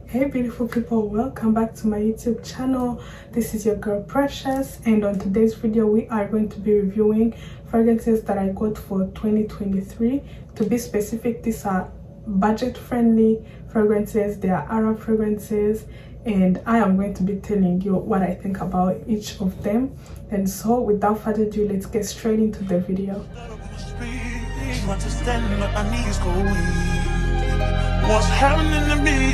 Hey beautiful people, welcome back to my YouTube channel. This is your girl Precious, and on today's video we are going to be reviewing fragrances that I got for 2023. To be specific, these are budget friendly fragrances. They are Arab fragrances, and I am going to be telling you what I think about each of them. And so without further ado, let's get straight into the video. What's happening to me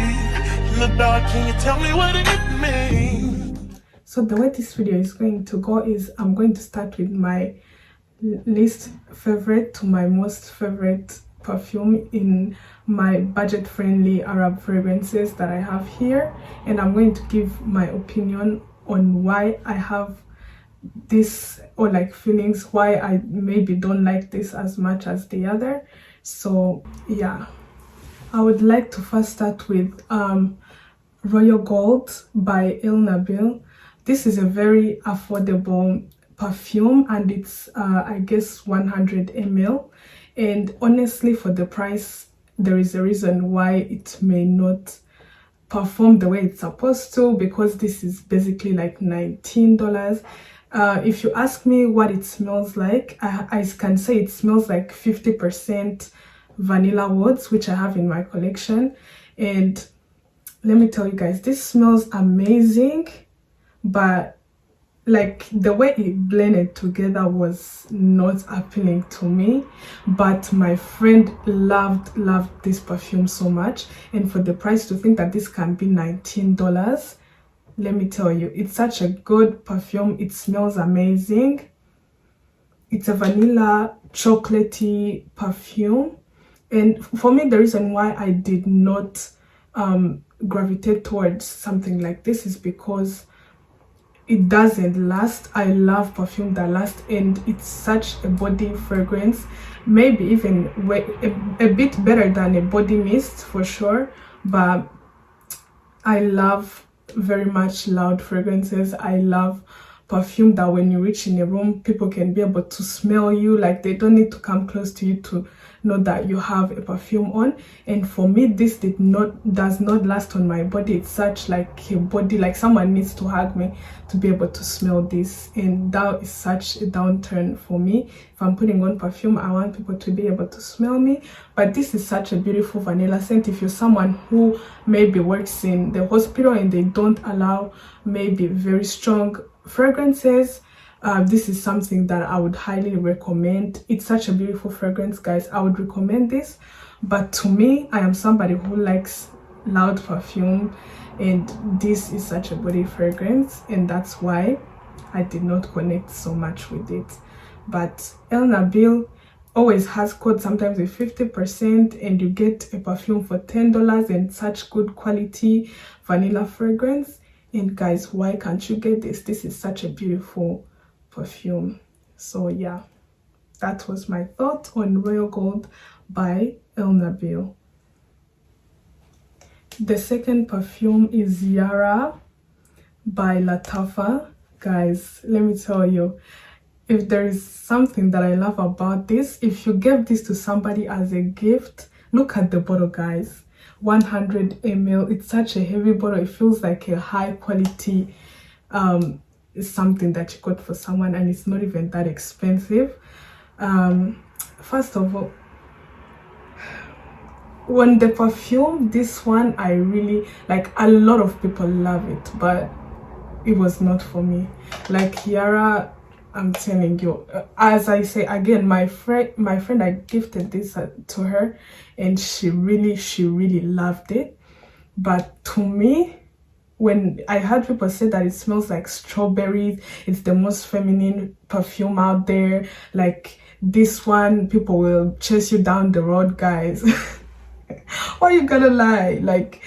in the dark? Can you tell me what it means? So the way this video is going to go is I'm going to start with my least favorite to my most favorite perfume in my budget friendly Arab fragrances that I have here, and I'm going to give my opinion on why I have this, or like feelings why I maybe don't like this as much as the other. So yeah, I would like to first start with Royal Gold by El Nabil. This is a very affordable perfume, and it's I guess 100 ml, and honestly for the price there is a reason why it may not perform the way it's supposed to, because this is basically like $19. If you ask me what it smells like, I can say it smells like 50% vanilla woods, which I have in my collection. And let me tell you guys, this smells amazing, but like the way it blended together was not appealing to me. But my friend loved this perfume so much, and for the price, to think that this can be $19, let me tell you, it's such a good perfume. It smells amazing. It's a vanilla chocolatey perfume. And for me, the reason why I did not gravitate towards something like this is because it doesn't last. I love perfume that lasts, and it's such a body fragrance, maybe even a bit better than a body mist for sure. But I love very much loud fragrances. I love perfume that when you reach in a room, people can be able to smell you, like they don't need to come close to you to know that you have a perfume on. And for me, this does not last on my body. It's such like a body, like someone needs to hug me to be able to smell this, and that is such a downturn for me. If I'm putting on perfume, I want people to be able to smell me. But this is such a beautiful vanilla scent. If you're someone who maybe works in the hospital and they don't allow maybe very strong fragrances, this is something that I would highly recommend. It's such a beautiful fragrance, guys. I would recommend this. But to me, I am somebody who likes loud perfume, and this is such a body fragrance, and that's why I did not connect so much with it. But El Nabil always has code, sometimes with 50%, and you get a perfume for $10 and such good quality vanilla fragrance. And guys, why can't you get this? This is such a beautiful perfume. So yeah, that was my thought on Royal Gold by El Nabil. The second perfume is Zara by Latafa. Guys, let me tell you, if there is something that I love about this, if you give this to somebody as a gift, look at the bottle, guys. 100 ml. It's such a heavy bottle. It feels like a high quality something that you got for someone, and it's not even that expensive. First of all, when the perfume, this one I really like. A lot of people love it, but it was not for me. Like Yara, I'm telling you, as I say again, my friend, I gifted this to her, and she really loved it. But to me, when I heard people say that it smells like strawberries, it's the most feminine perfume out there, like this one, people will chase you down the road, guys. Why you gonna lie? Like,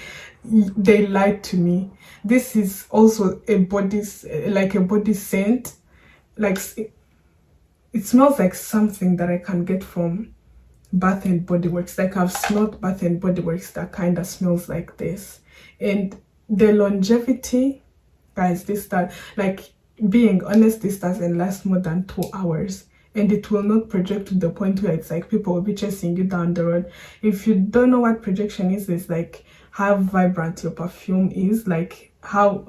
they lied to me. This is also a body scent. Like it smells like something that I can get from Bath and Body Works. Like I've smelled Bath and Body Works that kind of smells like this. And the longevity, guys, like, being honest, this doesn't last more than 2 hours. and it will not project to the point where it's like people will be chasing you down the road. If you don't know what projection is, it's like how vibrant your perfume is, like how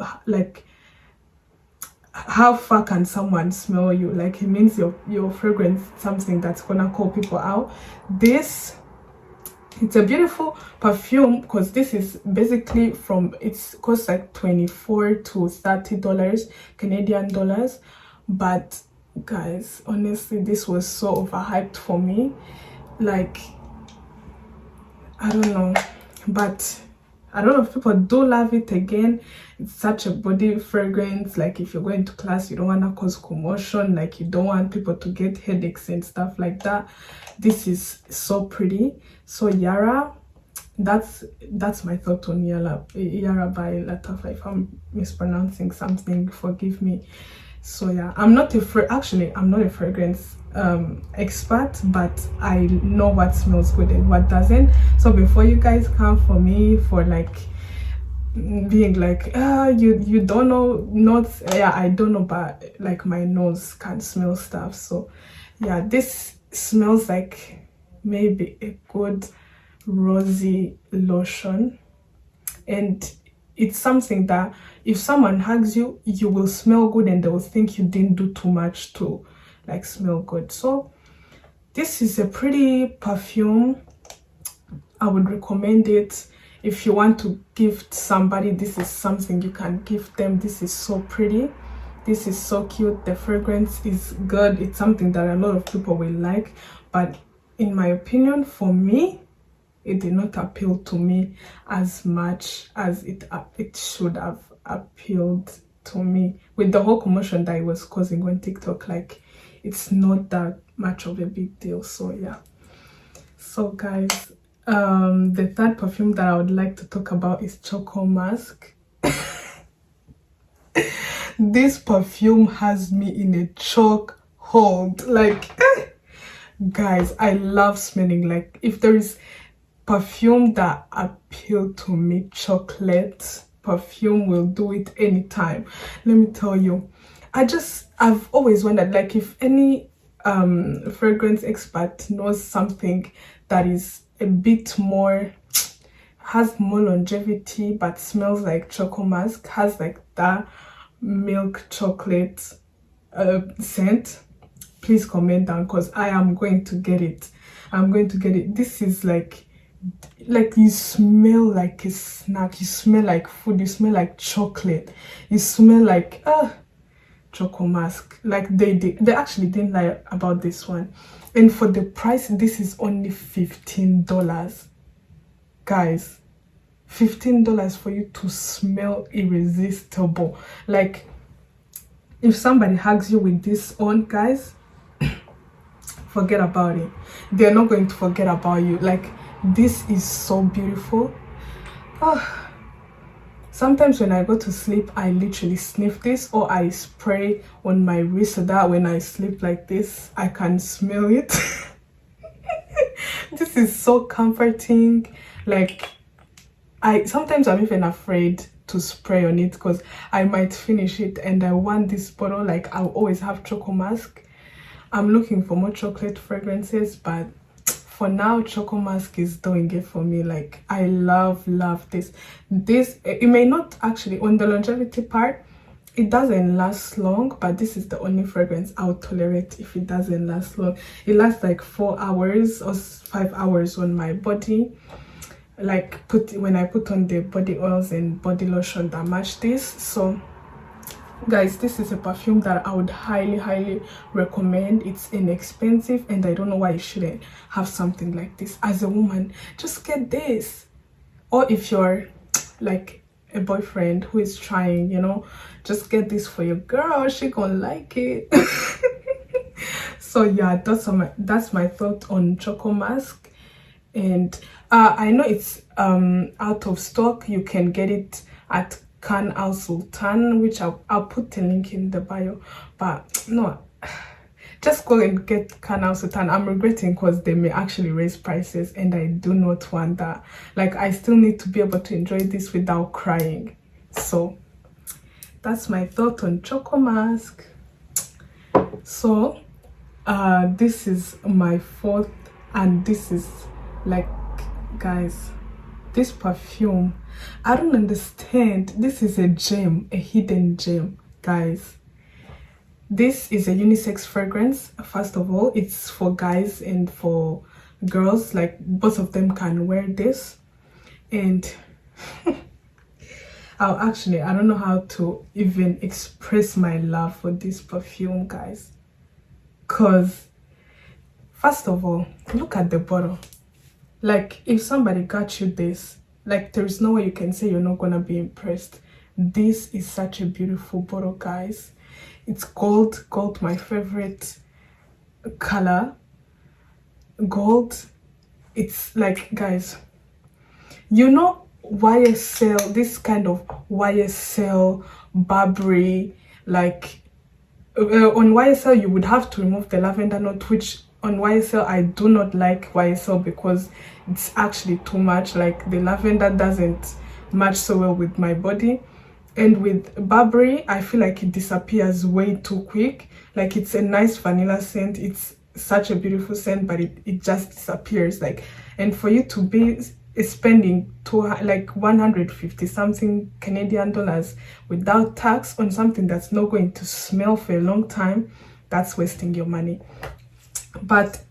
far can someone smell you. Like it means your fragrance is something that's gonna call people out. It's a beautiful perfume because this is basically it's costs like $24 to $30 Canadian dollars. But guys, honestly, this was so overhyped for me. Like, I don't know, but I don't know if people do love it. Again, it's such a body fragrance. Like if you're going to class, you don't want to cause commotion, like you don't want people to get headaches and stuff like that. This is so pretty. So Yara, that's my thought on Yara by Latafa. If I'm mispronouncing something, forgive me. So yeah, I'm not a fragrance expert, but I know what smells good and what doesn't. So before you guys come for me for like being like, you don't know notes, yeah, I don't know, but like my nose can smell stuff. So yeah, this smells like maybe a good rosy lotion, and it's something that if someone hugs you, you will smell good and they will think you didn't do too much to like smell good. So this is a pretty perfume. I would recommend it if you want to gift somebody. This is something you can gift them. This is so pretty, this is so cute, the fragrance is good. It's something that a lot of people will like, but in my opinion, for me, it did not appeal to me as much as it should have appealed to me with the whole commotion that it was causing on TikTok. Like it's not that much of a big deal. So yeah, so guys, the third perfume that I would like to talk about is Choco Mask. This perfume has me in a choke hold. Like guys, I love smelling. Like if there is perfume that appeal to me, chocolate perfume will do it anytime. Let me tell you, I've always wondered, like if any fragrance expert knows something that is a bit more, has more longevity but smells like Choco Mask, has like that milk chocolate scent, please comment down, because I am going to get it. I'm going to get it. This is like you smell like a snack, you smell like food, you smell like chocolate, you smell like Choco Mask. Like they actually didn't lie about this one. And for the price, this is only $15, guys. $15 for you to smell irresistible. Like if somebody hugs you with this on, guys, forget about it. They're not going to forget about you. Like this is so beautiful. Sometimes when I go to sleep, I literally sniff this, or I spray on my wrist so that when I sleep like this, I can smell it. This is so comforting. Like sometimes I'm even afraid to spray on it because I might finish it, and I want this bottle. Like I'll always have Choco Mask. I'm looking for more chocolate fragrances, but for now, Choco Mask is doing it for me. Like I love this. It may not actually, on the longevity part, it doesn't last long, but this is the only fragrance I'll tolerate if it doesn't last long. It lasts like 4 hours or 5 hours on my body. Like when I put on the body oils and body lotion that match this. So guys, this is a perfume that I would highly recommend. It's inexpensive, and I don't know why you shouldn't have something like this. As a woman, just get this. Or if you're like a boyfriend who is trying, you know, just get this for your girl. She gonna like it. So yeah, that's my thought on Choco Mask. And I know it's out of stock. You can get it at Can Al Sultan, which I'll put a link in the bio. But no, just go and get Can Al Sultan. I'm regretting because they may actually raise prices, and I do not want that. Like I still need to be able to enjoy this without crying. So that's my thought on Choco Mask. So this is my fourth, and this is like, guys, this perfume, I don't understand. This is a gem, a hidden gem, guys. This is a unisex fragrance. First of all, it's for guys and for girls, like both of them can wear this. And I don't know how to even express my love for this perfume, guys, because first of all, look at the bottle. Like, if somebody got you this, like, there is no way you can say you're not gonna be impressed. This is such a beautiful bottle, guys. It's gold, my favorite color. Gold. It's like, guys, you know, YSL, this kind of YSL Burberry, like on YSL you would have to remove the lavender note, which on YSL I do not like YSL because it's actually too much. Like, the lavender doesn't match so well with my body. And with Burberry, I feel like it disappears way too quick. Like, it's a nice vanilla scent, it's such a beautiful scent, but it just disappears. Like, and for you to be spending like 150 something Canadian dollars without tax on something that's not going to smell for a long time, that's wasting your money. But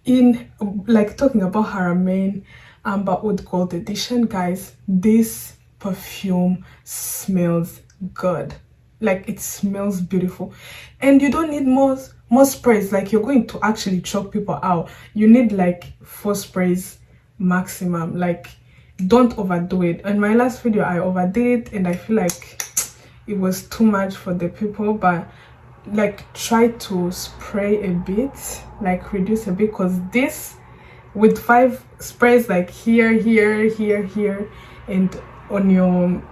in, like, talking about Haramain Amber Oud Gold Edition, guys, this perfume smells good. Like, it smells beautiful, and you don't need more sprays. Like, you're going to actually choke people out. You need like 4 sprays maximum. Like, don't overdo it. In my last video I overdid it and I feel like it was too much for the people, but like, try to spray a bit, like reduce a bit, because this with 5 sprays, like here, and on your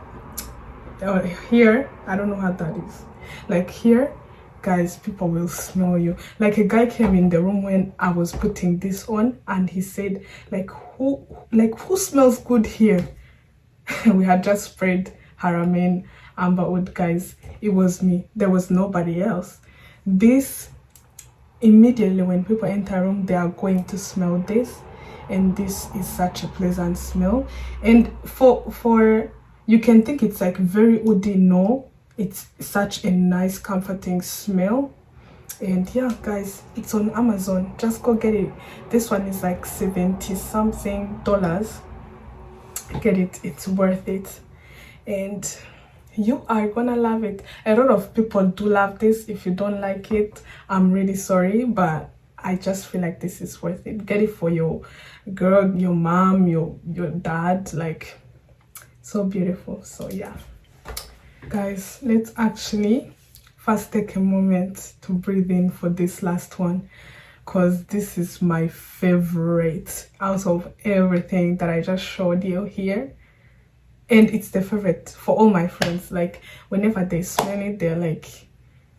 here, I don't know how that is, like here, guys, people will smell you. Like, a guy came in the room when I was putting this on and he said, like, who smells good here? We had just sprayed Haramain Amber Oud, guys. It was me, there was nobody else. This, immediately when people enter a room, they are going to smell this, and this is such a pleasant smell. And for you can think it's like very woody. No, it's such a nice comforting smell. And yeah, guys, it's on Amazon, just go get it. This one is like 70 something dollars. Get it, it's worth it, and you are gonna love it. A lot of people do love this. If you don't like it, I'm really sorry, but I just feel like this is worth it. Get it for your girl, your mom, your dad. Like, so beautiful. So yeah, guys, let's actually first take a moment to breathe in for this last one, because this is my favorite out of everything that I just showed you here. And it's the favorite for all my friends. Like, whenever they smell it, they're like,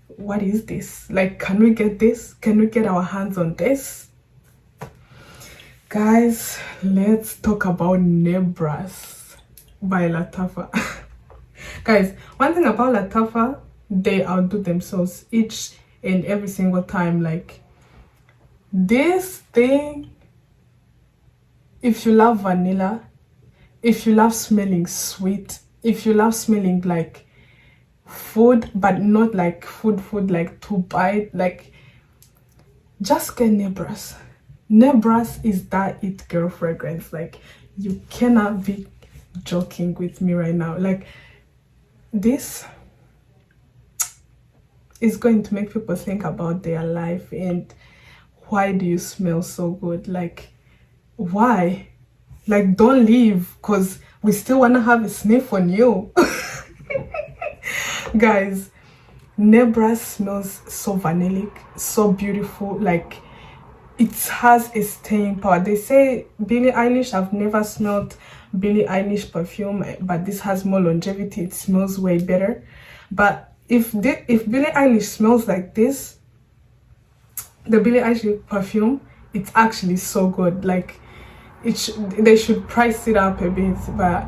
what is this? Like, can we get this? Can we get our hands on this? Guys, let's talk about Nebras by Lattafa. Guys, one thing about Lattafa, they outdo themselves each and every single time. Like, this thing, if you love vanilla, if you love smelling sweet, if you love smelling like food, but not like food like to bite, like, just get Nebras. Nebras is that it girl fragrance. Like, you cannot be joking with me right now. Like, this is going to make people think about their life and why do you smell so good? Like, why? Like, don't leave, because we still want to have a sniff on you. Guys, Nebras smells so vanillic, so beautiful. Like, it has a staying power. They say Billie Eilish, I've never smelled Billie Eilish perfume, but this has more longevity. It smells way better. But if Billie Eilish smells like this, the Billie Eilish perfume, it's actually so good. Like, they should price it up a bit, but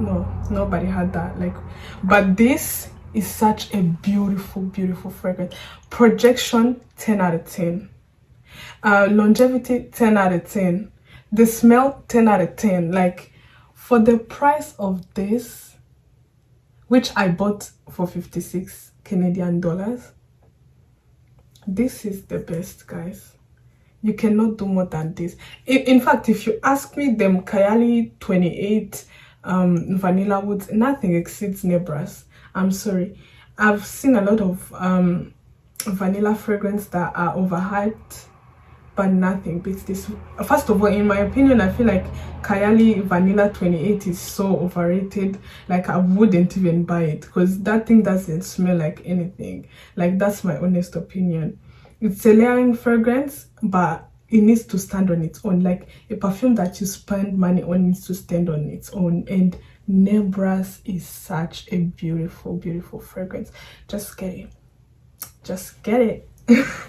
no, nobody had that. Like, but this is such a beautiful fragrance. Projection, 10 out of 10. Longevity, 10 out of 10. The smell, 10 out of 10. Like, for the price of this, which I bought for 56 Canadian dollars, this is the best, guys. You cannot do more than this. In fact, if you ask me, them Kayali 28 vanilla woods, nothing exceeds Nebras. I'm sorry. I've seen a lot of vanilla fragrance that are overhyped, but nothing beats this. First of all, in my opinion, I feel like Kayali Vanilla 28 is so overrated. Like, I wouldn't even buy it because that thing doesn't smell like anything. Like, that's my honest opinion. It's a layering fragrance, but it needs to stand on its own. Like, a perfume that you spend money on needs to stand on its own. And Nebras is such a beautiful, beautiful fragrance. Just get it. Just get it.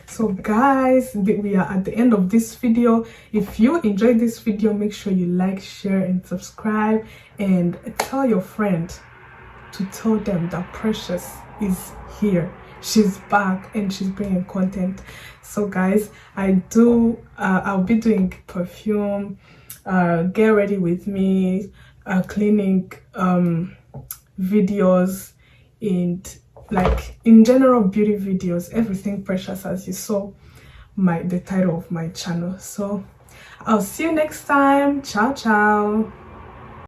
So guys, we are at the end of this video. If you enjoyed this video, make sure you like, share and subscribe, and tell your friend to tell them that Precious is here. She's back and she's bringing content. So guys, I'll be doing perfume, get ready with me, cleaning videos, and like in general beauty videos, everything Precious, as you saw the title of my channel. So I'll see you next time. Ciao ciao.